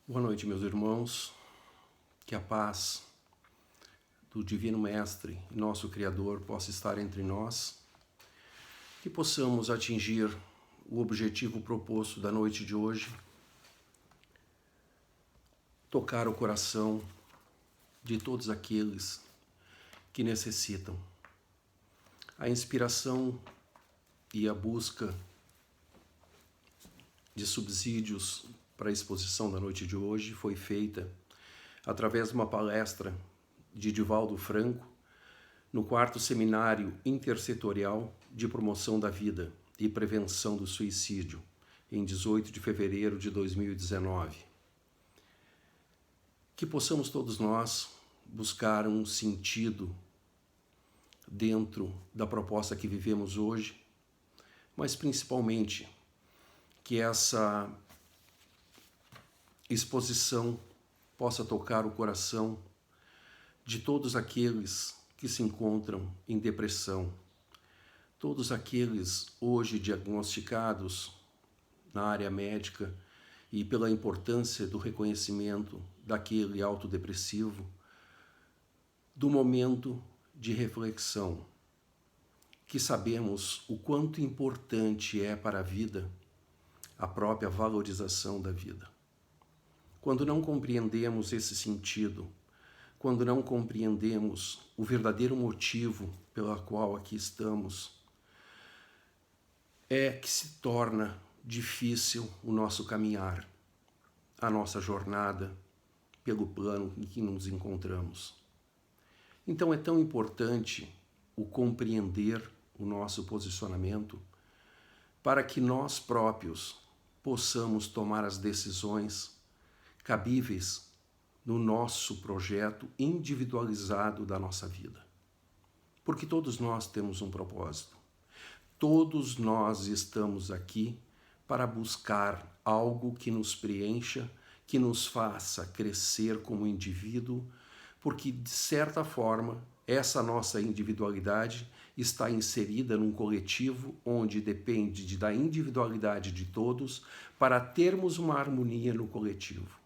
Boa noite, meus irmãos. Que a paz do Divino Mestre e nosso Criador possa estar entre nós. Que possamos atingir o objetivo proposto da noite de hoje. Tocar o coração de todos aqueles que necessitam. A inspiração e a busca de subsídios para a exposição da noite de hoje foi feita através de uma palestra de Divaldo Franco no 4º Seminário Intersetorial de Promoção da Vida e Prevenção do Suicídio, em 18 de fevereiro de 2019. Que possamos todos nós buscar um sentido dentro da proposta que vivemos hoje, mas principalmente que essa exposição possa tocar o coração de todos aqueles que se encontram em depressão, todos aqueles hoje diagnosticados na área médica e pela importância do reconhecimento daquele autodepressivo, do momento de reflexão, que sabemos o quanto importante é para a vida a própria valorização da vida. Quando não compreendemos esse sentido, quando não compreendemos o verdadeiro motivo pela qual aqui estamos, é que se torna difícil o nosso caminhar, a nossa jornada pelo plano em que nos encontramos. Então é tão importante o compreender o nosso posicionamento para que nós próprios possamos tomar as decisões cabíveis no nosso projeto individualizado da nossa vida. Porque todos nós temos um propósito. Todos nós estamos aqui para buscar algo que nos preencha, que nos faça crescer como indivíduo, porque, de certa forma, essa nossa individualidade está inserida num coletivo onde depende da individualidade de todos para termos uma harmonia no coletivo.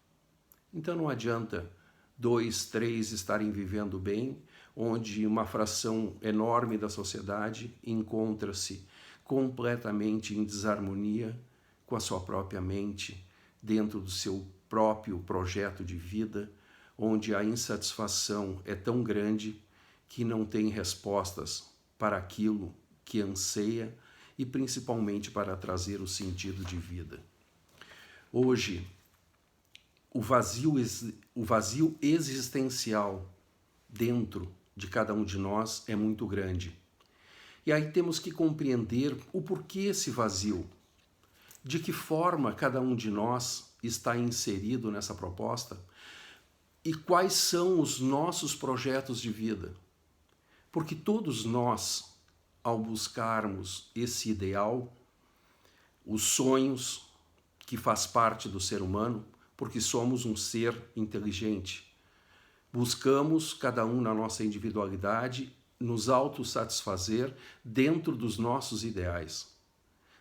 Então não adianta 2, 3 estarem vivendo bem, onde uma fração enorme da sociedade encontra-se completamente em desarmonia com a sua própria mente, dentro do seu próprio projeto de vida, onde a insatisfação é tão grande que não tem respostas para aquilo que anseia e principalmente para trazer o sentido de vida. Hoje, o vazio existencial dentro de cada um de nós é muito grande. E aí temos que compreender o porquê esse vazio, de que forma cada um de nós está inserido nessa proposta e quais são os nossos projetos de vida. Porque todos nós, ao buscarmos esse ideal, os sonhos que faz parte do ser humano, porque somos um ser inteligente. Buscamos, cada um na nossa individualidade, nos autossatisfazer dentro dos nossos ideais.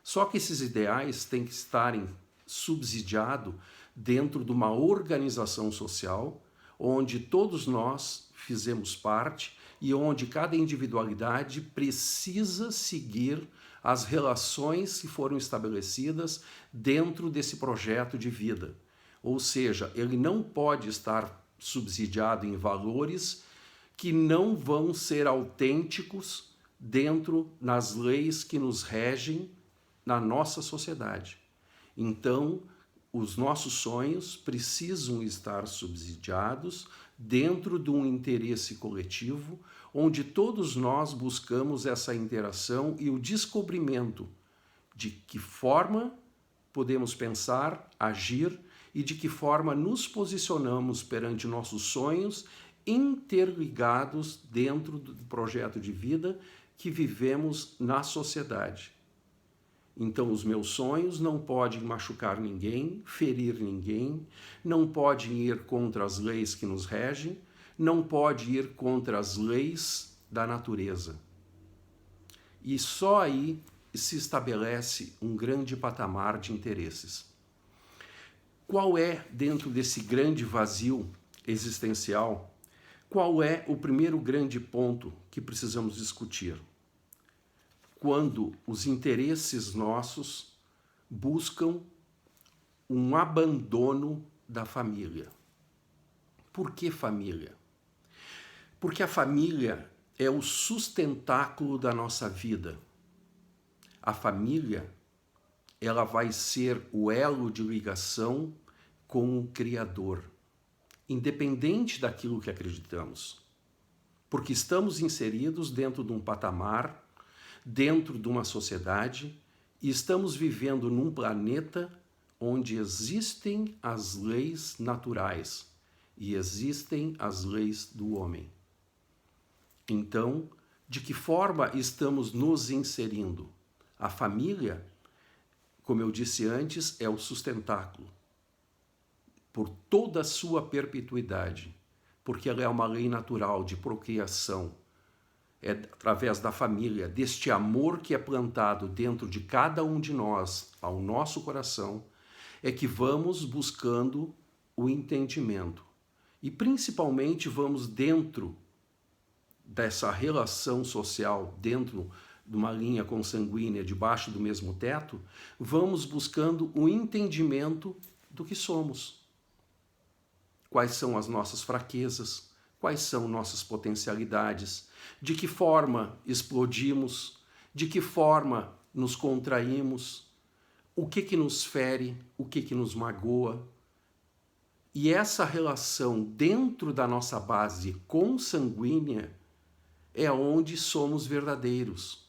Só que esses ideais têm que estarem subsidiados dentro de uma organização social, onde todos nós fizemos parte e onde cada individualidade precisa seguir as relações que foram estabelecidas dentro desse projeto de vida. Ou seja, ele não pode estar subsidiado em valores que não vão ser autênticos dentro das leis que nos regem na nossa sociedade. Então, os nossos sonhos precisam estar subsidiados dentro de um interesse coletivo, onde todos nós buscamos essa interação e o descobrimento de que forma podemos pensar, agir e de que forma nos posicionamos perante nossos sonhos interligados dentro do projeto de vida que vivemos na sociedade. Então, os meus sonhos não podem machucar ninguém, ferir ninguém, não podem ir contra as leis que nos regem, não pode ir contra as leis da natureza. E só aí se estabelece um grande patamar de interesses. qual é, dentro desse grande vazio existencial, qual é o primeiro grande ponto que precisamos discutir? Quando os interesses nossos buscam um abandono da família. Por que família? Porque a família é o sustentáculo da nossa vida. A família, ela vai ser o elo de ligação com o Criador, independente daquilo que acreditamos. Porque estamos inseridos dentro de um patamar, dentro de uma sociedade, e estamos vivendo num planeta onde existem as leis naturais e existem as leis do homem. Então, de que forma estamos nos inserindo? A família, como eu disse antes, é o sustentáculo por toda a sua perpetuidade, porque ela é uma lei natural de procriação. É através da família, deste amor que é plantado dentro de cada um de nós, ao nosso coração, é que vamos buscando o entendimento. E principalmente vamos dentro dessa relação social, dentro de uma linha consanguínea, debaixo do mesmo teto, vamos buscando o entendimento do que somos. Quais são as nossas fraquezas, quais são nossas potencialidades, de que forma explodimos, de que forma nos contraímos, o que nos fere, o que nos magoa. E essa relação dentro da nossa base consanguínea é onde somos verdadeiros.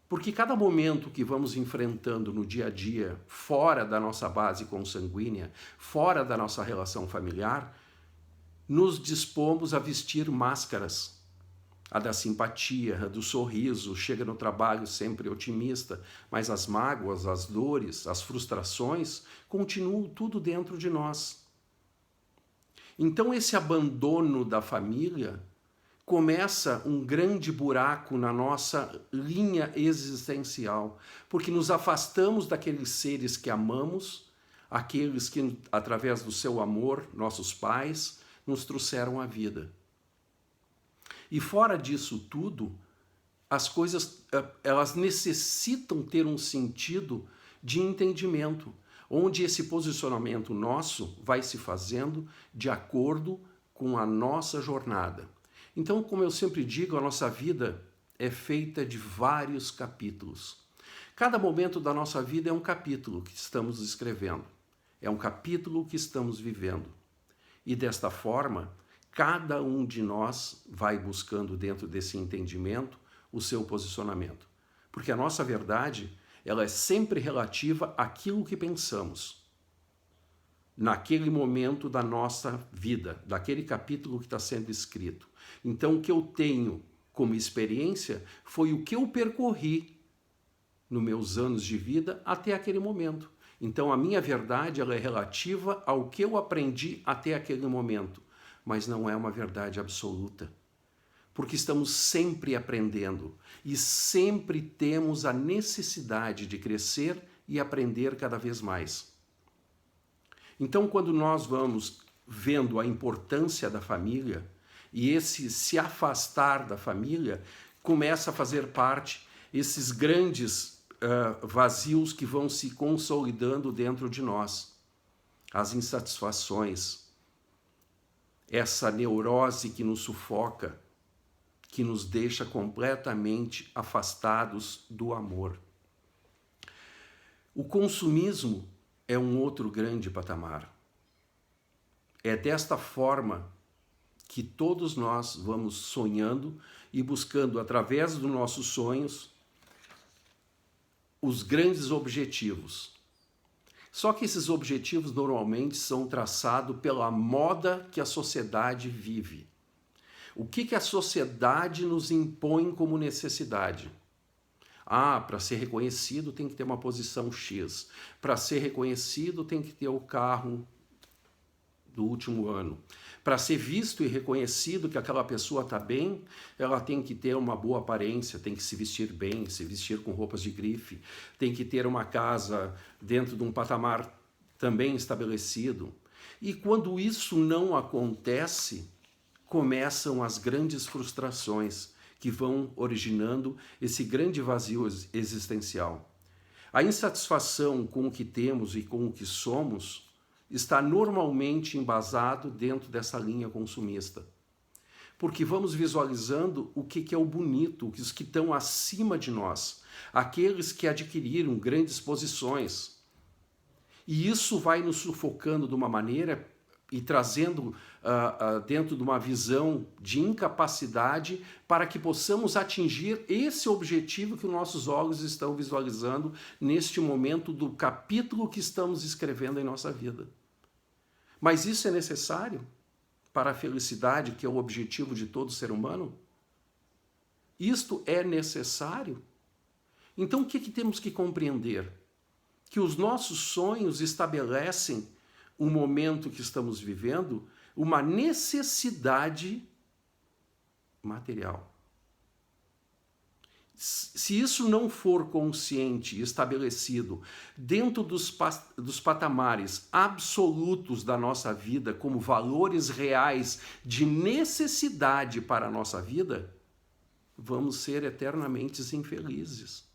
Porque cada momento que vamos enfrentando no dia a dia, fora da nossa base consanguínea, fora da nossa relação familiar, nos dispomos a vestir máscaras. A da simpatia, a do sorriso, chega no trabalho sempre otimista, mas as mágoas, as dores, as frustrações continuam tudo dentro de nós. Então esse abandono da família começa um grande buraco na nossa linha existencial, porque nos afastamos daqueles seres que amamos, aqueles que, através do seu amor, nossos pais, nos trouxeram a vida. E fora disso tudo, as coisas elas necessitam ter um sentido de entendimento, onde esse posicionamento nosso vai se fazendo de acordo com a nossa jornada. Então, como eu sempre digo, a nossa vida é feita de vários capítulos. Cada momento da nossa vida é um capítulo que estamos escrevendo, é um capítulo que estamos vivendo. E desta forma, cada um de nós vai buscando dentro desse entendimento o seu posicionamento. Porque a nossa verdade, ela é sempre relativa àquilo que pensamos. Naquele momento da nossa vida, daquele capítulo que está sendo escrito. Então, o que eu tenho como experiência foi o que eu percorri nos meus anos de vida até aquele momento. Então, a minha verdade ela é relativa ao que eu aprendi até aquele momento, mas não é uma verdade absoluta. Porque estamos sempre aprendendo e sempre temos a necessidade de crescer e aprender cada vez mais. Então, quando nós vamos vendo a importância da família e esse se afastar da família, começa a fazer parte esses grandes vazios que vão se consolidando dentro de nós. As insatisfações, essa neurose que nos sufoca, que nos deixa completamente afastados do amor. O consumismo é um outro grande patamar. É desta forma que todos nós vamos sonhando e buscando, através dos nossos sonhos, os grandes objetivos. Só que esses objetivos normalmente são traçados pela moda que a sociedade vive. O que a sociedade nos impõe como necessidade? Para ser reconhecido tem que ter uma posição X. Para ser reconhecido tem que ter o carro do último ano. Para ser visto e reconhecido que aquela pessoa está bem, ela tem que ter uma boa aparência, tem que se vestir bem, se vestir com roupas de grife, tem que ter uma casa dentro de um patamar também estabelecido. E quando isso não acontece, começam as grandes frustrações que vão originando esse grande vazio existencial. A insatisfação com o que temos e com o que somos está normalmente embasado dentro dessa linha consumista. Porque vamos visualizando o que é o bonito, os que estão acima de nós, aqueles que adquiriram grandes posições. E isso vai nos sufocando de uma maneira e trazendo dentro de uma visão de incapacidade para que possamos atingir esse objetivo que os nossos olhos estão visualizando neste momento do capítulo que estamos escrevendo em nossa vida. Mas isso é necessário para a felicidade, que é o objetivo de todo ser humano? Isto é necessário? Então o que temos que compreender? Que os nossos sonhos estabelecem o momento que estamos vivendo, uma necessidade material. Se isso não for consciente e estabelecido dentro dos patamares absolutos da nossa vida, como valores reais de necessidade para a nossa vida, vamos ser eternamente infelizes.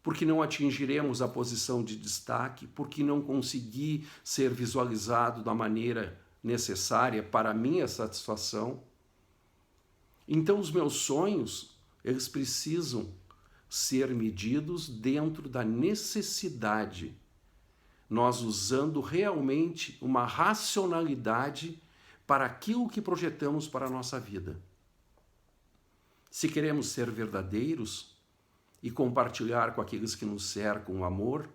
Porque não atingiremos a posição de destaque, porque não consegui ser visualizado da maneira necessária para a minha satisfação. Então os meus sonhos, eles precisam ser medidos dentro da necessidade, nós usando realmente uma racionalidade para aquilo que projetamos para a nossa vida. Se queremos ser verdadeiros e compartilhar com aqueles que nos cercam o amor,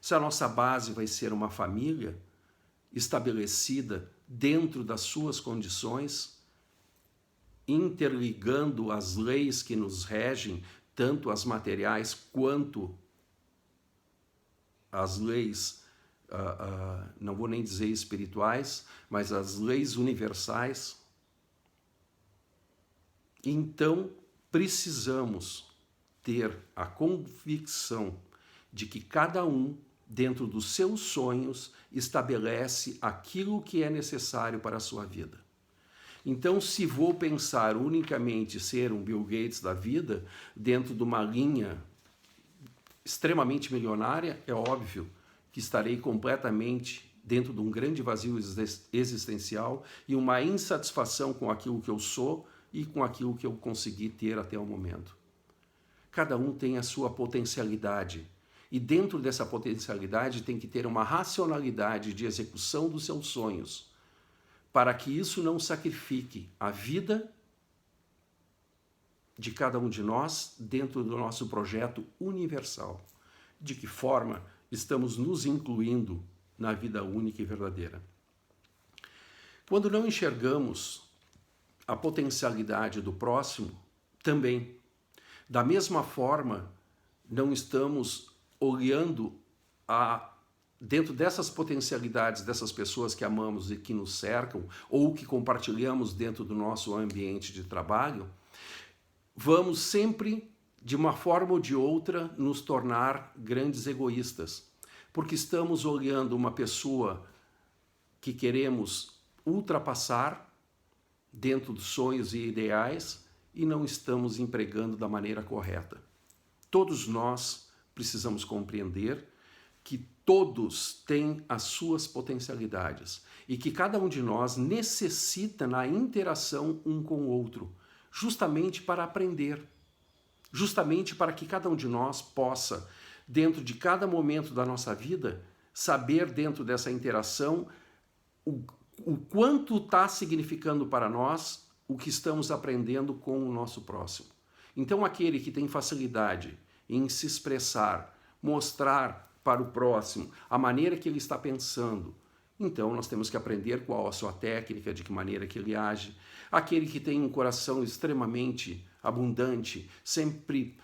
se a nossa base vai ser uma família estabelecida dentro das suas condições, interligando as leis que nos regem, tanto as materiais quanto as leis, não vou nem dizer espirituais, mas as leis universais. Então, precisamos ter a convicção de que cada um, dentro dos seus sonhos, estabelece aquilo que é necessário para a sua vida. Então, se vou pensar unicamente ser um Bill Gates da vida, dentro de uma linha extremamente milionária, é óbvio que estarei completamente dentro de um grande vazio existencial e uma insatisfação com aquilo que eu sou e com aquilo que eu consegui ter até o momento. Cada um tem a sua potencialidade e dentro dessa potencialidade tem que ter uma racionalidade de execução dos seus sonhos, para que isso não sacrifique a vida de cada um de nós dentro do nosso projeto universal. De que forma estamos nos incluindo na vida única e verdadeira. Quando não enxergamos a potencialidade do próximo, também, da mesma forma, não estamos olhando dentro dessas potencialidades dessas pessoas que amamos e que nos cercam, ou que compartilhamos dentro do nosso ambiente de trabalho, vamos sempre, de uma forma ou de outra, nos tornar grandes egoístas, porque estamos olhando uma pessoa que queremos ultrapassar dentro dos sonhos e ideais e não estamos empregando da maneira correta. Todos nós precisamos compreender que todos têm as suas potencialidades e que cada um de nós necessita na interação um com o outro, justamente para aprender, justamente para que cada um de nós possa, dentro de cada momento da nossa vida, saber dentro dessa interação o quanto está significando para nós o que estamos aprendendo com o nosso próximo. Então, aquele que tem facilidade em se expressar, mostrar para o próximo a maneira que ele está pensando, então nós temos que aprender qual a sua técnica, de que maneira que ele age. Aquele que tem um coração extremamente abundante, sempre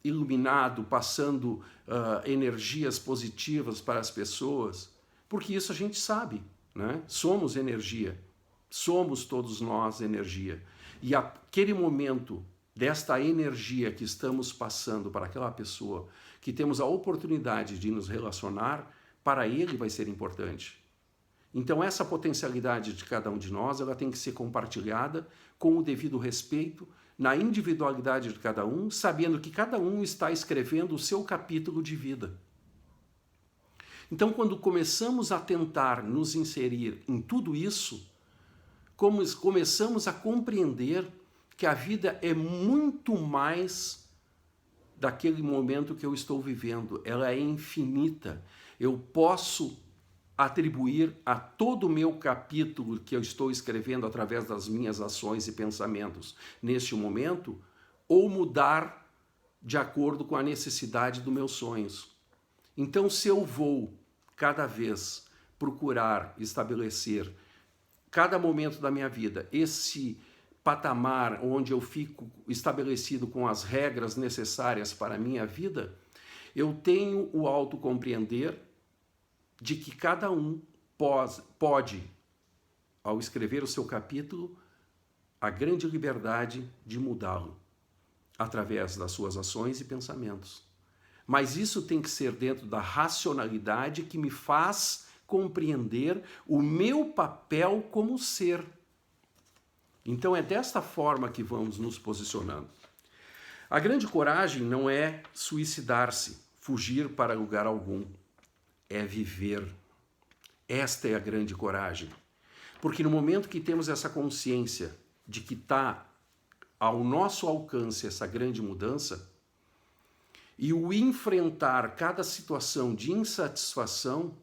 iluminado, passando energias positivas para as pessoas, porque isso a gente sabe, né? Somos energia, somos todos nós energia. E aquele momento desta energia que estamos passando para aquela pessoa, que temos a oportunidade de nos relacionar, para ele vai ser importante. Então essa potencialidade de cada um de nós, ela tem que ser compartilhada com o devido respeito, na individualidade de cada um, sabendo que cada um está escrevendo o seu capítulo de vida. Então, quando começamos a tentar nos inserir em tudo isso, começamos a compreender que a vida é muito mais daquele momento que eu estou vivendo. Ela é infinita. Eu posso atribuir a todo o meu capítulo que eu estou escrevendo através das minhas ações e pensamentos neste momento, ou mudar de acordo com a necessidade dos meus sonhos. Então, se eu vou cada vez procurar estabelecer cada momento da minha vida esse patamar onde eu fico estabelecido com as regras necessárias para a minha vida, eu tenho o autocompreender de que cada um pode, ao escrever o seu capítulo, a grande liberdade de mudá-lo através das suas ações e pensamentos. Mas isso tem que ser dentro da racionalidade que me faz compreender o meu papel como ser. Então é desta forma que vamos nos posicionando. A grande coragem não é suicidar-se, fugir para lugar algum. É viver. Esta é a grande coragem. Porque no momento que temos essa consciência de que está ao nosso alcance essa grande mudança, e o enfrentar cada situação de insatisfação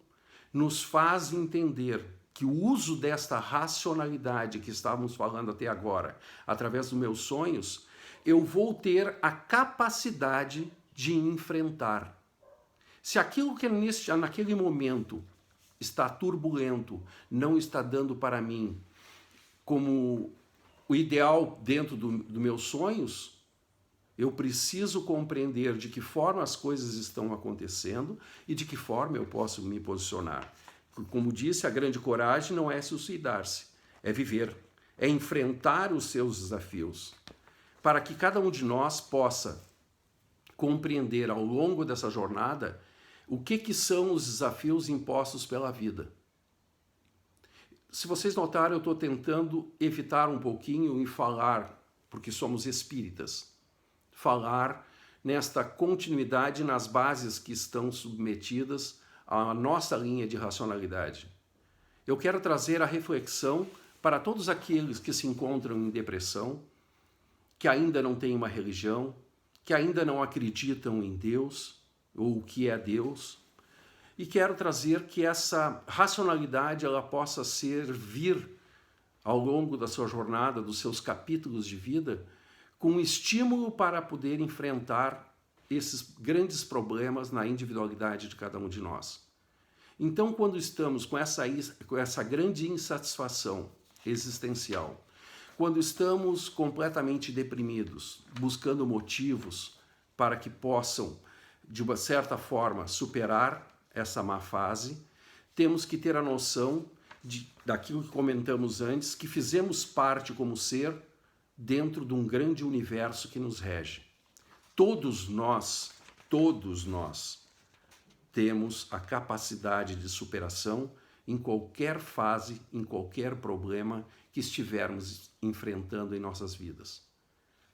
nos faz entender que o uso desta racionalidade que estávamos falando até agora, através dos meus sonhos, eu vou ter a capacidade de enfrentar. Se aquilo que naquele momento está turbulento, não está dando para mim como o ideal dentro dos meus sonhos, eu preciso compreender de que forma as coisas estão acontecendo e de que forma eu posso me posicionar. Como disse, a grande coragem não é suicidar-se, é viver, é enfrentar os seus desafios, para que cada um de nós possa compreender ao longo dessa jornada o que são os desafios impostos pela vida. Se vocês notaram, eu estou tentando evitar um pouquinho em falar, porque somos espíritas, falar nesta continuidade nas bases que estão submetidas à nossa linha de racionalidade. Eu quero trazer a reflexão para todos aqueles que se encontram em depressão, que ainda não têm uma religião, que ainda não acreditam em Deus, ou o que é Deus, e quero trazer que essa racionalidade ela possa servir ao longo da sua jornada, dos seus capítulos de vida, com estímulo para poder enfrentar esses grandes problemas na individualidade de cada um de nós. Então, quando estamos com essa grande insatisfação existencial, quando estamos completamente deprimidos, buscando motivos para que possam, de uma certa forma, superar essa má fase, temos que ter a noção daquilo que comentamos antes, que fizemos parte como ser dentro de um grande universo que nos rege. Todos nós temos a capacidade de superação em qualquer fase, em qualquer problema que estivermos enfrentando em nossas vidas.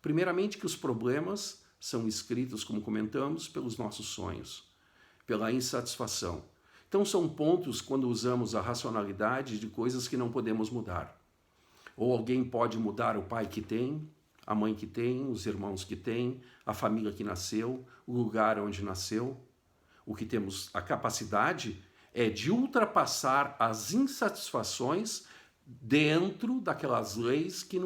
Primeiramente que os problemas são escritos, como comentamos, pelos nossos sonhos, pela insatisfação. Então são pontos quando usamos a racionalidade de coisas que não podemos mudar. Ou alguém pode mudar o pai que tem, a mãe que tem, os irmãos que tem, a família que nasceu, o lugar onde nasceu. O que temos a capacidade é de ultrapassar as insatisfações dentro daquelas leis que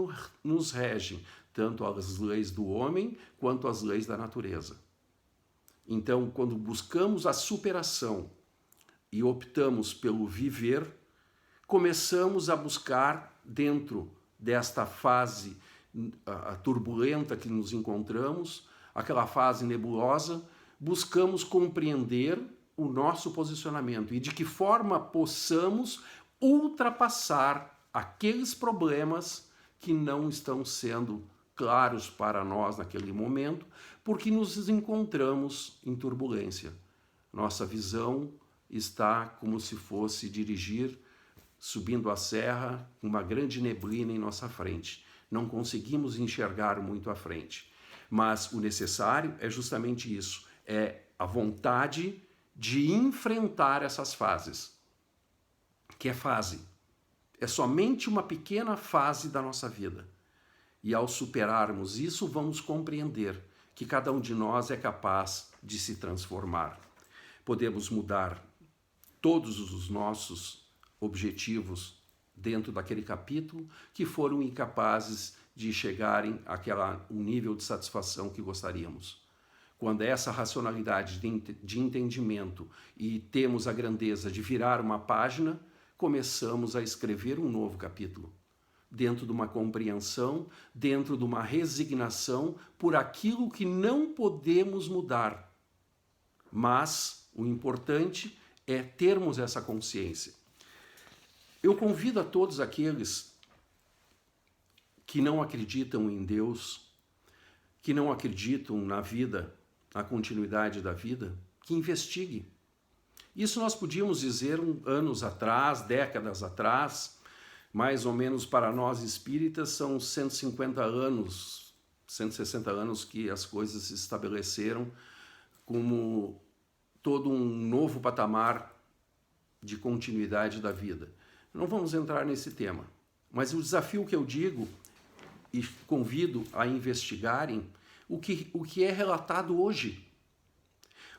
nos regem, tanto as leis do homem quanto as leis da natureza. Então, quando buscamos a superação e optamos pelo viver, começamos a buscar, dentro desta fase turbulenta que nos encontramos, aquela fase nebulosa, buscamos compreender o nosso posicionamento e de que forma possamos ultrapassar aqueles problemas que não estão sendo claros para nós naquele momento, porque nos encontramos em turbulência. Nossa visão está como se fosse dirigir subindo a serra, uma grande neblina em nossa frente. Não conseguimos enxergar muito à frente. Mas o necessário é justamente isso, é a vontade de enfrentar essas fases. Que é fase? É somente uma pequena fase da nossa vida. E ao superarmos isso, vamos compreender que cada um de nós é capaz de se transformar. Podemos mudar todos os nossos objetivos dentro daquele capítulo que foram incapazes de chegarem um nível de satisfação que gostaríamos. Quando essa racionalidade de entendimento e temos a grandeza de virar uma página, começamos a escrever um novo capítulo, dentro de uma compreensão, dentro de uma resignação por aquilo que não podemos mudar. Mas o importante é termos essa consciência. Eu convido a todos aqueles que não acreditam em Deus, que não acreditam na vida, na continuidade da vida, que investiguem. Isso nós podíamos dizer anos atrás, décadas atrás, mais ou menos para nós espíritas são 150 anos, 160 anos que as coisas se estabeleceram como todo um novo patamar de continuidade da vida. Não vamos entrar nesse tema, mas o desafio que eu digo e convido a investigarem o que é relatado hoje.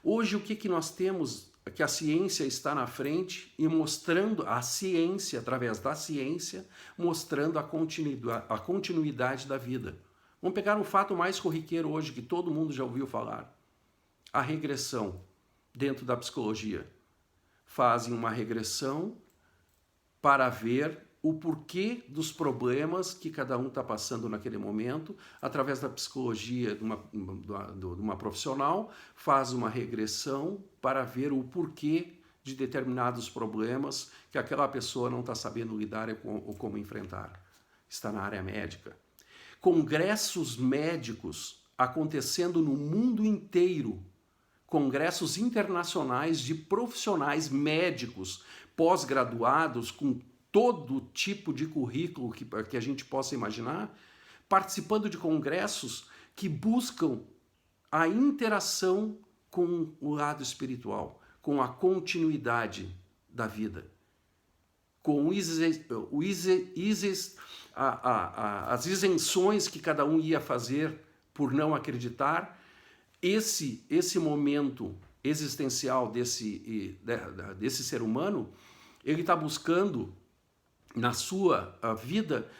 Hoje o que nós temos, que a ciência está na frente e mostrando a ciência, através da ciência, mostrando a continuidade da vida. Vamos pegar um fato mais corriqueiro hoje, que todo mundo já ouviu falar. A regressão dentro da psicologia. Fazem uma regressão para ver o porquê dos problemas que cada um está passando naquele momento, através da psicologia de uma profissional, faz uma regressão para ver o porquê de determinados problemas que aquela pessoa não está sabendo lidar ou como enfrentar. Está na área médica. Congressos médicos acontecendo no mundo inteiro, congressos internacionais de profissionais médicos pós-graduados com todo tipo de currículo que a gente possa imaginar, participando de congressos que buscam a interação com o lado espiritual, com a continuidade da vida, com as isenções que cada um ia fazer por não acreditar. Esse momento existencial desse ser humano, ele está buscando na sua vida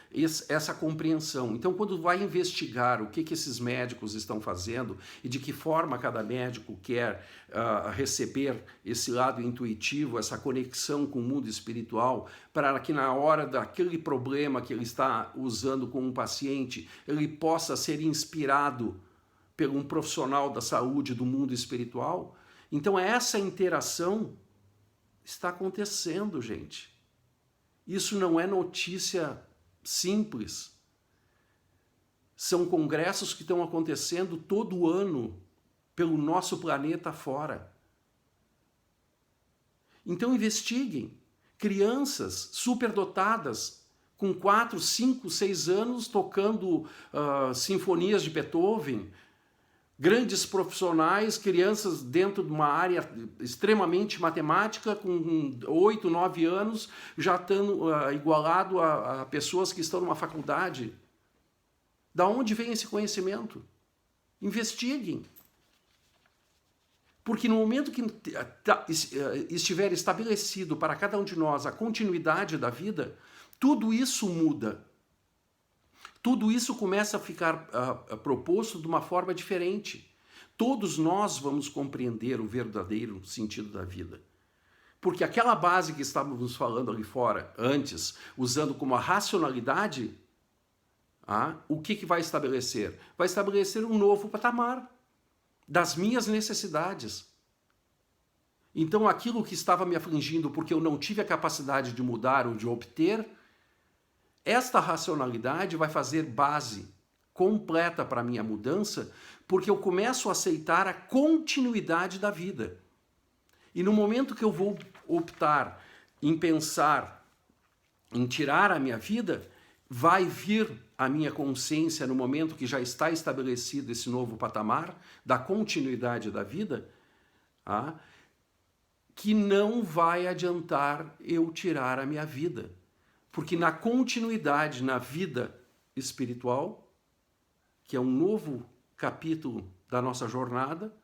essa compreensão. Então, quando vai investigar o que esses médicos estão fazendo e de que forma cada médico quer receber esse lado intuitivo, essa conexão com o mundo espiritual, para que na hora daquele problema que ele está usando com um paciente, ele possa ser inspirado por um profissional da saúde do mundo espiritual. Então, essa interação está acontecendo, gente. Isso não é notícia simples. São congressos que estão acontecendo todo ano pelo nosso planeta fora. Então investiguem. Crianças superdotadas com 4, 5, 6 anos tocando sinfonias de Beethoven, grandes profissionais, crianças dentro de uma área extremamente matemática, com 8, 9 anos, já estando igualado a pessoas que estão numa faculdade. Da onde vem esse conhecimento? Investiguem. Porque no momento que estiver estabelecido para cada um de nós a continuidade da vida, tudo isso muda. Tudo isso começa a ficar proposto de uma forma diferente. Todos nós vamos compreender o verdadeiro sentido da vida. Porque aquela base que estávamos falando ali fora, antes, usando como a racionalidade, o que vai estabelecer? Vai estabelecer um novo patamar das minhas necessidades. Então, aquilo que estava me afligindo porque eu não tive a capacidade de mudar ou de obter, esta racionalidade vai fazer base completa para a minha mudança, porque eu começo a aceitar a continuidade da vida. E no momento que eu vou optar em pensar em tirar a minha vida, vai vir a minha consciência no momento que já está estabelecido esse novo patamar da continuidade da vida, que não vai adiantar eu tirar a minha vida. Porque na continuidade, na vida espiritual, que é um novo capítulo da nossa jornada,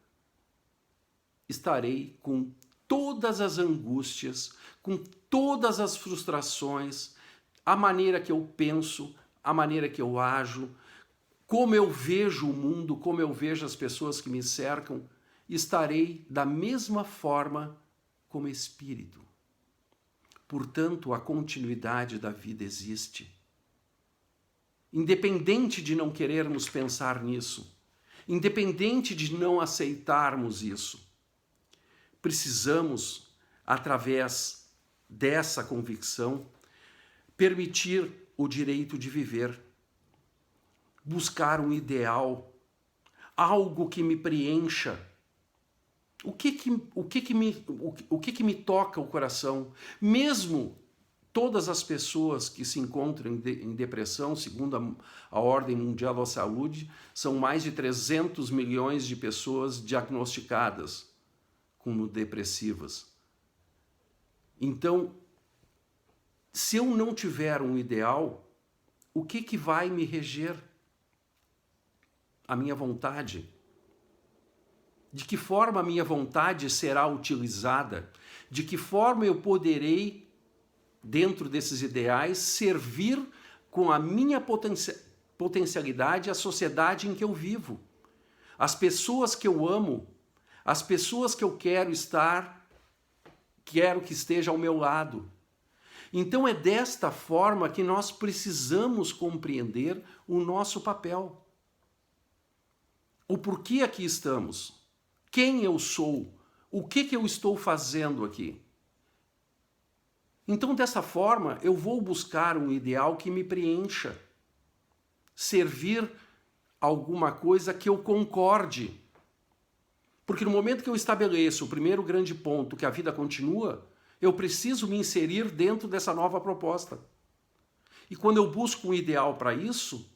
estarei com todas as angústias, com todas as frustrações, a maneira que eu penso, a maneira que eu ajo, como eu vejo o mundo, como eu vejo as pessoas que me cercam, estarei da mesma forma como espírito. Portanto, a continuidade da vida existe. Independente de não querermos pensar nisso, independente de não aceitarmos isso, precisamos, através dessa convicção, permitir o direito de viver, buscar um ideal, algo que me preencha. O que me toca o coração? Mesmo todas as pessoas que se encontram em depressão, segundo a Ordem Mundial da Saúde, são mais de 300 milhões de pessoas diagnosticadas como depressivas. Então, se eu não tiver um ideal, o que vai me reger? A minha vontade. De que forma a minha vontade será utilizada? De que forma eu poderei, dentro desses ideais, servir com a minha potencialidade a sociedade em que eu vivo? As pessoas que eu amo, as pessoas que eu quero que esteja ao meu lado. Então é desta forma que nós precisamos compreender o nosso papel. O porquê aqui estamos. Quem eu sou? O que eu estou fazendo aqui? Então, dessa forma, eu vou buscar um ideal que me preencha. Servir alguma coisa que eu concorde. Porque no momento que eu estabeleço o primeiro grande ponto, que a vida continua, eu preciso me inserir dentro dessa nova proposta. E quando eu busco um ideal para isso,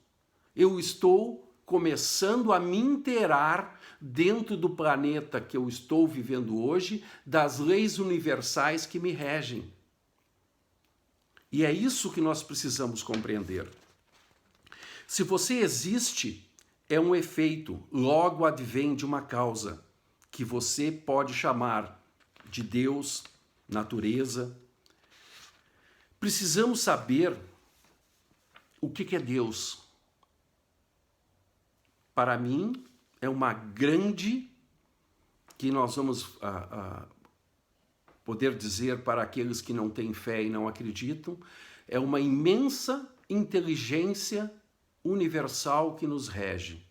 eu estou começando a me inteirar dentro do planeta que eu estou vivendo hoje, das leis universais que me regem. E é isso que nós precisamos compreender. Se você existe, é um efeito, logo advém de uma causa, que você pode chamar de Deus, natureza. Precisamos saber o que é Deus. Para mim, é uma grande, que nós vamos poder dizer para aqueles que não têm fé e não acreditam, é uma imensa inteligência universal que nos rege.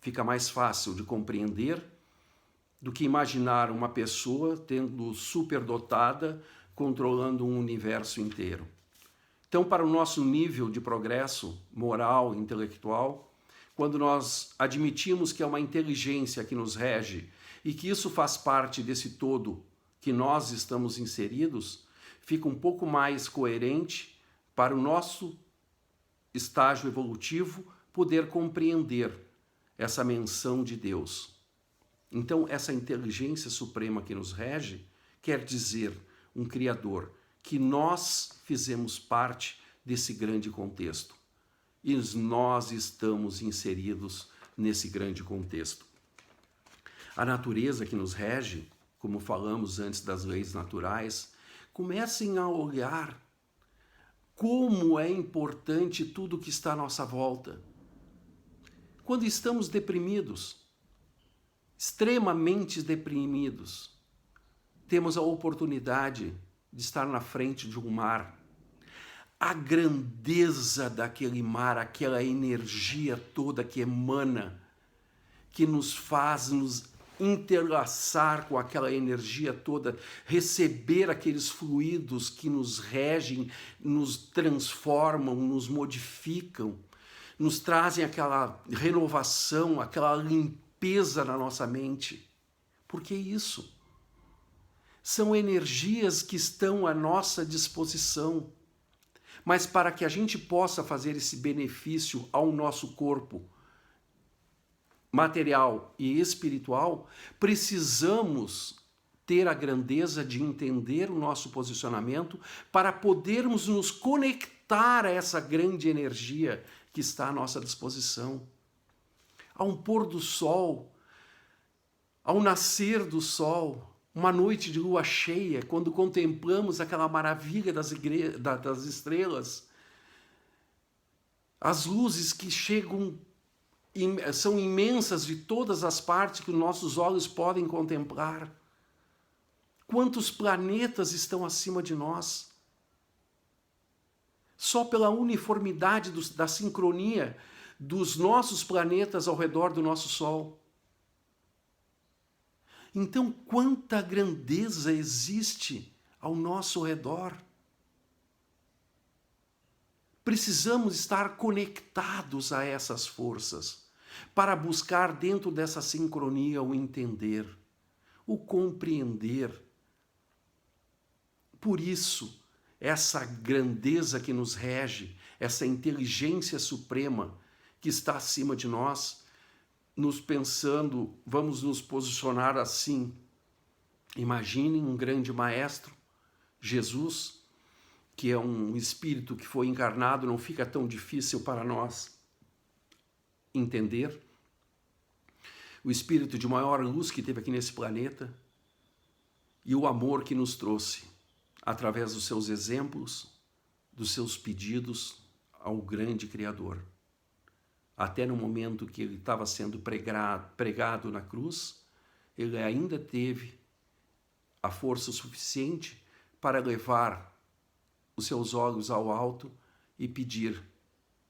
Fica mais fácil de compreender do que imaginar uma pessoa tendo superdotada, controlando um universo inteiro. Então, para o nosso nível de progresso moral, intelectual, quando nós admitimos que é uma inteligência que nos rege e que isso faz parte desse todo que nós estamos inseridos, fica um pouco mais coerente para o nosso estágio evolutivo poder compreender essa menção de Deus. Então, essa inteligência suprema que nos rege quer dizer um Criador, que nós fizemos parte desse grande contexto. E nós estamos inseridos nesse grande contexto. A natureza que nos rege, como falamos antes das leis naturais, comecem a olhar como é importante tudo que está à nossa volta. Quando estamos deprimidos, extremamente deprimidos, temos a oportunidade de estar na frente de um mar. A grandeza daquele mar, aquela energia toda que emana, que nos faz nos interlaçar com aquela energia toda, receber aqueles fluidos que nos regem, nos transformam, nos modificam, nos trazem aquela renovação, aquela limpeza na nossa mente. Porque isso são energias que estão à nossa disposição. Mas para que a gente possa fazer esse benefício ao nosso corpo material e espiritual, precisamos ter a grandeza de entender o nosso posicionamento para podermos nos conectar a essa grande energia que está à nossa disposição. Ao um pôr do sol, ao nascer do sol, uma noite de lua cheia, quando contemplamos aquela maravilha das estrelas, as luzes que chegam, são imensas de todas as partes que os nossos olhos podem contemplar. Quantos planetas estão acima de nós? Só pela uniformidade da sincronia dos nossos planetas ao redor do nosso Sol. Então, quanta grandeza existe ao nosso redor. Precisamos estar conectados a essas forças para buscar dentro dessa sincronia o entender, o compreender. Por isso, essa grandeza que nos rege, essa inteligência suprema que está acima de nós, nos pensando, vamos nos posicionar assim. Imaginem um grande maestro, Jesus, que é um espírito que foi encarnado, não fica tão difícil para nós entender. O espírito de maior luz que teve aqui nesse planeta e o amor que nos trouxe através dos seus exemplos, dos seus pedidos ao grande Criador. Até no momento que ele estava sendo pregado na cruz, ele ainda teve a força suficiente para levar os seus olhos ao alto e pedir: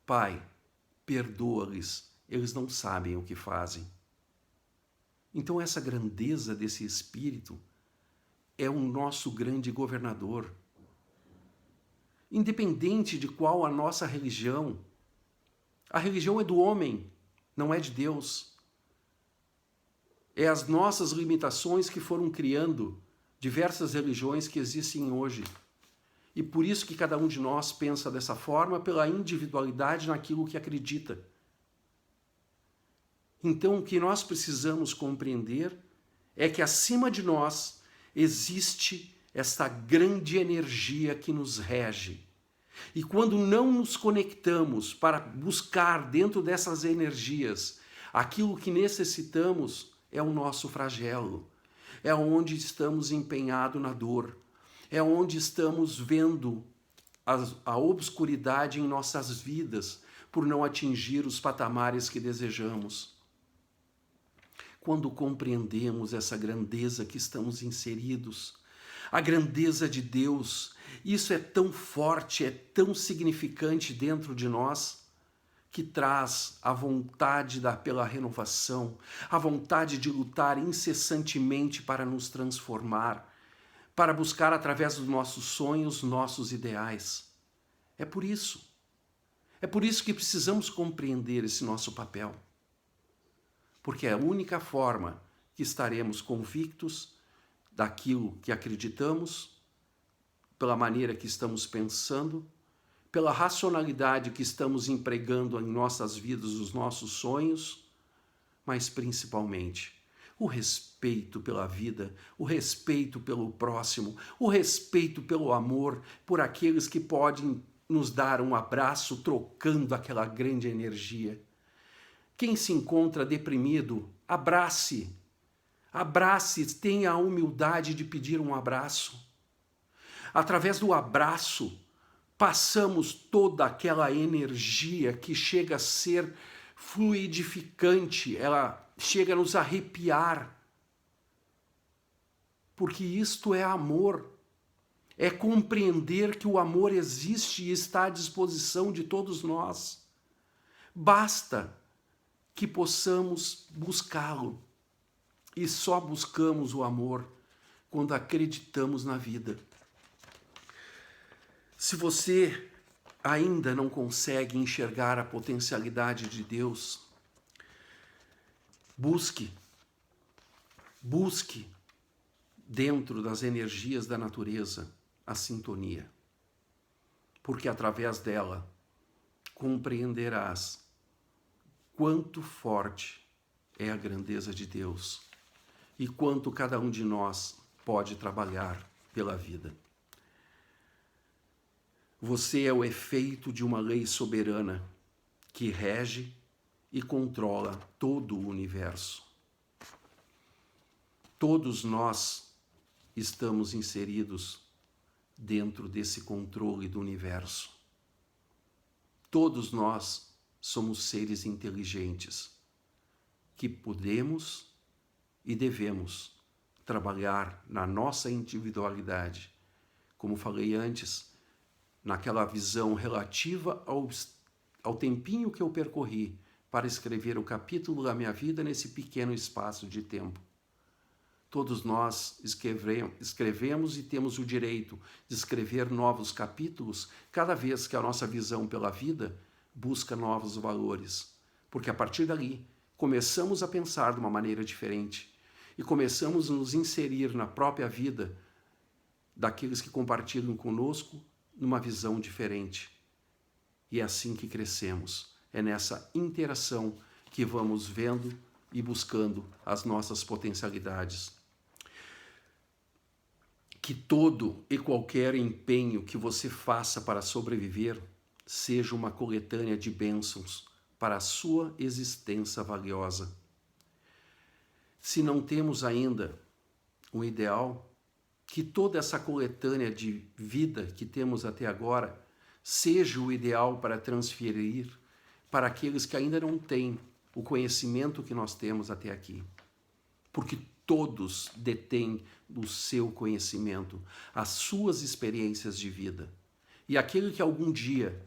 Pai, perdoa-lhes, eles não sabem o que fazem. Então essa grandeza desse Espírito é o nosso grande governador. Independente de qual a nossa religião, a religião é do homem, não é de Deus. É as nossas limitações que foram criando diversas religiões que existem hoje. E por isso que cada um de nós pensa dessa forma, pela individualidade naquilo que acredita. Então, o que nós precisamos compreender é que acima de nós existe essa grande energia que nos rege. E quando não nos conectamos para buscar dentro dessas energias aquilo que necessitamos, é o nosso flagelo. É onde estamos empenhados na dor. É onde estamos vendo a obscuridade em nossas vidas por não atingir os patamares que desejamos. Quando compreendemos essa grandeza que estamos inseridos, a grandeza de Deus, isso é tão forte, é tão significante dentro de nós, que traz a vontade pela renovação, a vontade de lutar incessantemente para nos transformar, para buscar através dos nossos sonhos, nossos ideais. É por isso que precisamos compreender esse nosso papel. Porque é a única forma que estaremos convictos daquilo que acreditamos, pela maneira que estamos pensando, pela racionalidade que estamos empregando em nossas vidas, os nossos sonhos, mas principalmente o respeito pela vida, o respeito pelo próximo, o respeito pelo amor por aqueles que podem nos dar um abraço trocando aquela grande energia. Quem se encontra deprimido, abrace. Abrace, tenha a humildade de pedir um abraço. Através do abraço, passamos toda aquela energia que chega a ser fluidificante, ela chega a nos arrepiar. Porque isto é amor. É compreender que o amor existe e está à disposição de todos nós. Basta que possamos buscá-lo. E só buscamos o amor quando acreditamos na vida. Se você ainda não consegue enxergar a potencialidade de Deus, busque Busque dentro das energias da natureza a sintonia, porque através dela compreenderás quanto forte é a grandeza de Deus e quanto cada um de nós pode trabalhar pela vida. Você é o efeito de uma lei soberana que rege e controla todo o universo. Todos nós estamos inseridos dentro desse controle do universo. Todos nós somos seres inteligentes que podemos e devemos trabalhar na nossa individualidade, como falei antes, naquela visão relativa ao tempinho que eu percorri para escrever o capítulo da minha vida nesse pequeno espaço de tempo. Todos nós escrevemos e temos o direito de escrever novos capítulos cada vez que a nossa visão pela vida busca novos valores, porque a partir dali começamos a pensar de uma maneira diferente e começamos a nos inserir na própria vida daqueles que compartilham conosco numa visão diferente. E é assim que crescemos, é nessa interação que vamos vendo e buscando as nossas potencialidades. Que todo e qualquer empenho que você faça para sobreviver seja uma coletânea de bênçãos para a sua existência valiosa. Se não temos ainda um ideal, que toda essa coletânea de vida que temos até agora seja o ideal para transferir para aqueles que ainda não têm o conhecimento que nós temos até aqui. Porque todos detêm o seu conhecimento, as suas experiências de vida. E aquele que algum dia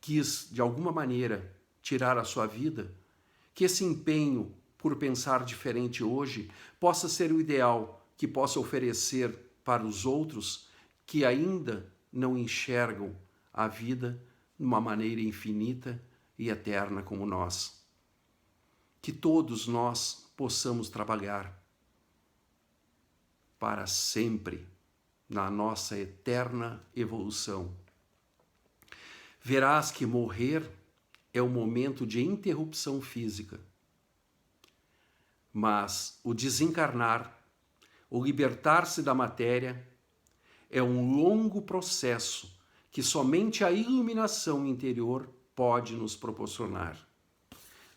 quis, de alguma maneira, tirar a sua vida, que esse empenho por pensar diferente hoje possa ser o ideal que possa oferecer para os outros que ainda não enxergam a vida de uma maneira infinita e eterna como nós. Que todos nós possamos trabalhar para sempre na nossa eterna evolução. Verás que morrer é um momento de interrupção física, mas o desencarnar, o libertar-se da matéria, é um longo processo que somente a iluminação interior pode nos proporcionar.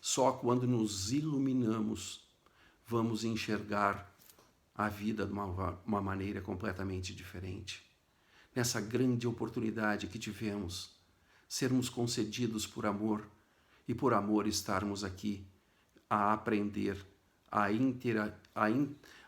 Só quando nos iluminamos vamos enxergar a vida de uma maneira completamente diferente. Nessa grande oportunidade que tivemos, sermos concedidos por amor e por amor estarmos aqui a aprender,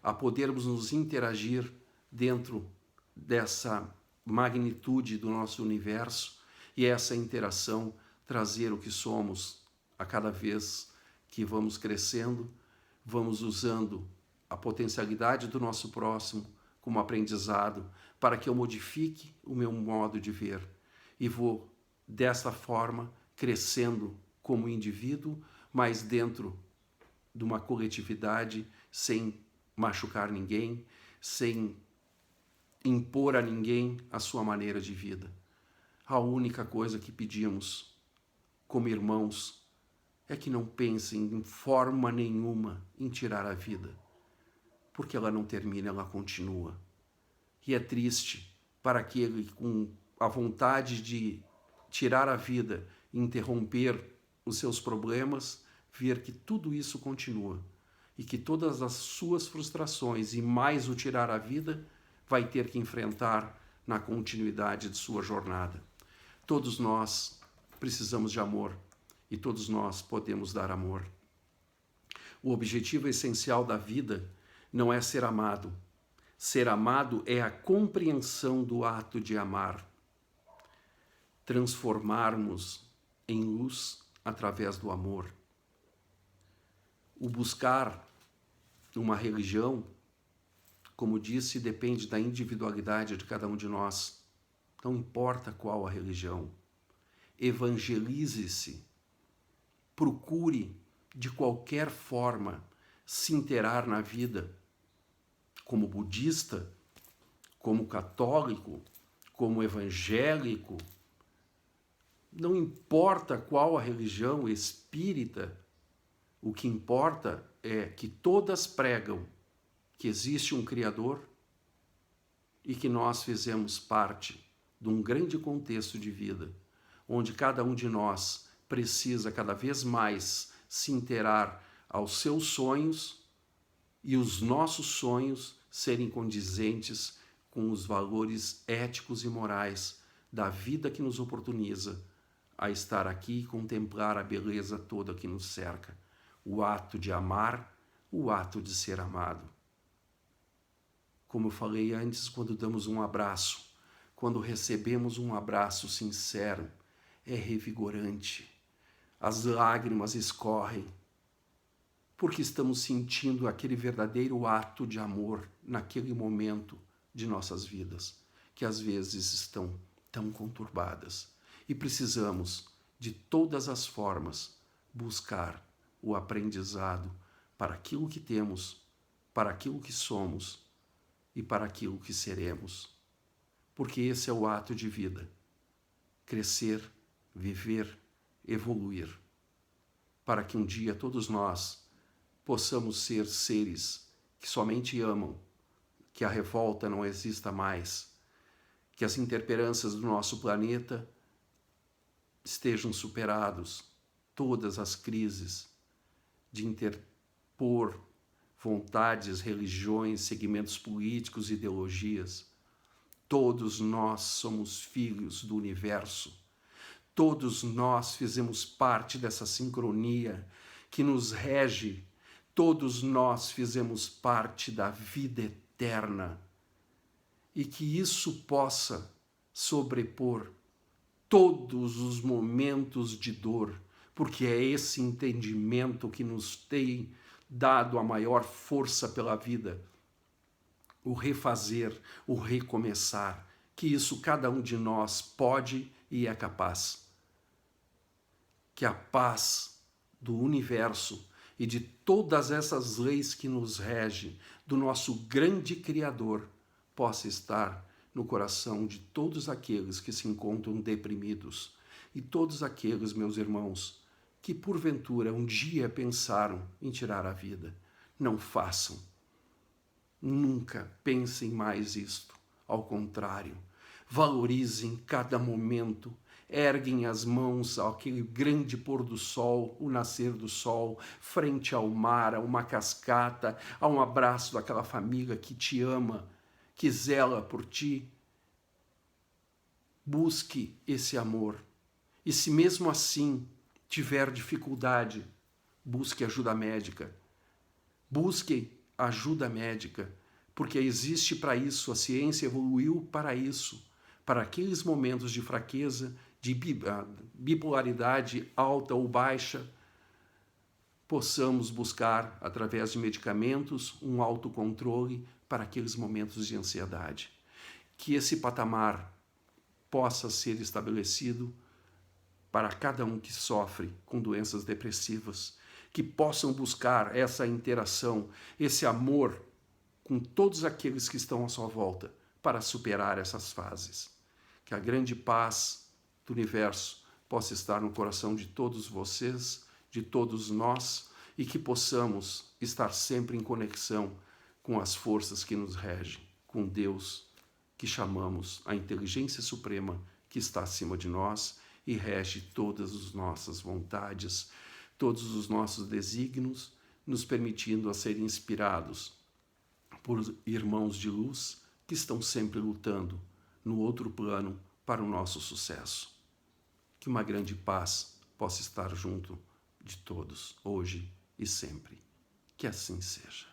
a podermos nos interagir dentro dessa magnitude do nosso universo e essa interação trazer o que somos a cada vez que vamos crescendo, vamos usando a potencialidade do nosso próximo como aprendizado para que eu modifique o meu modo de ver e vou dessa forma crescendo como indivíduo, mas dentro de uma coletividade sem machucar ninguém, sem impor a ninguém a sua maneira de vida. A única coisa que pedimos como irmãos é que não pensem em forma nenhuma em tirar a vida, porque ela não termina, ela continua. E é triste para aquele com a vontade de tirar a vida, interromper os seus problemas, ver que tudo isso continua e que todas as suas frustrações e mais o tirar a vida vai ter que enfrentar na continuidade de sua jornada. Todos nós precisamos de amor e todos nós podemos dar amor. O objetivo essencial da vida não é ser amado. Ser amado é a compreensão do ato de amar. Transformarmos em luz através do amor. O buscar uma religião, como disse, depende da individualidade de cada um de nós. Não importa qual a religião. Evangelize-se. Procure, de qualquer forma, se inteirar na vida, como budista, como católico, como evangélico, não importa qual a religião, espírita, o que importa é que todas pregam que existe um Criador e que nós fizemos parte de um grande contexto de vida, onde cada um de nós precisa cada vez mais se inteirar aos seus sonhos e os nossos sonhos serem condizentes com os valores éticos e morais da vida que nos oportuniza a estar aqui e contemplar a beleza toda que nos cerca, o ato de amar, o ato de ser amado. Como eu falei antes, quando damos um abraço, quando recebemos um abraço sincero, é revigorante. As lágrimas escorrem, porque estamos sentindo aquele verdadeiro ato de amor naquele momento de nossas vidas, que às vezes estão tão conturbadas. E precisamos, de todas as formas, buscar o aprendizado para aquilo que temos, para aquilo que somos e para aquilo que seremos. Porque esse é o ato de vida. Crescer, viver, evoluir. Para que um dia todos nós possamos ser seres que somente amam, que a revolta não exista mais, que as intemperanças do nosso planeta estejam superados, todas as crises de interpor vontades, religiões, segmentos políticos, ideologias. Todos nós somos filhos do universo. Todos nós fizemos parte dessa sincronia que nos rege. Todos nós fizemos parte da vida eterna. E que isso possa sobrepor todos os momentos de dor, porque é esse entendimento que nos tem dado a maior força pela vida, o refazer, o recomeçar, que isso cada um de nós pode e é capaz. Que a paz do universo e de todas essas leis que nos regem, do nosso grande Criador, possa estar no coração de todos aqueles que se encontram deprimidos e todos aqueles, meus irmãos, que porventura um dia pensaram em tirar a vida. Não façam. Nunca pensem mais isto. Ao contrário, valorizem cada momento, erguem as mãos àquele grande pôr do sol, o nascer do sol, frente ao mar, a uma cascata, a um abraço daquela família que te ama, que zela por ti. Busque esse amor. E se mesmo assim tiver dificuldade, busque ajuda médica. Busque ajuda médica, porque existe para isso, a ciência evoluiu para isso, para aqueles momentos de fraqueza, de bipolaridade alta ou baixa, possamos buscar, através de medicamentos, um autocontrole para aqueles momentos de ansiedade. Que esse patamar possa ser estabelecido para cada um que sofre com doenças depressivas, que possam buscar essa interação, esse amor com todos aqueles que estão à sua volta para superar essas fases. Que a grande paz do universo possa estar no coração de todos vocês, de todos nós, e que possamos estar sempre em conexão com as forças que nos regem, com Deus, que chamamos a inteligência suprema que está acima de nós e rege todas as nossas vontades, todos os nossos desígnios, nos permitindo a ser inspirados por irmãos de luz que estão sempre lutando no outro plano para o nosso sucesso. Que uma grande paz possa estar junto de todos, hoje e sempre. Que assim seja.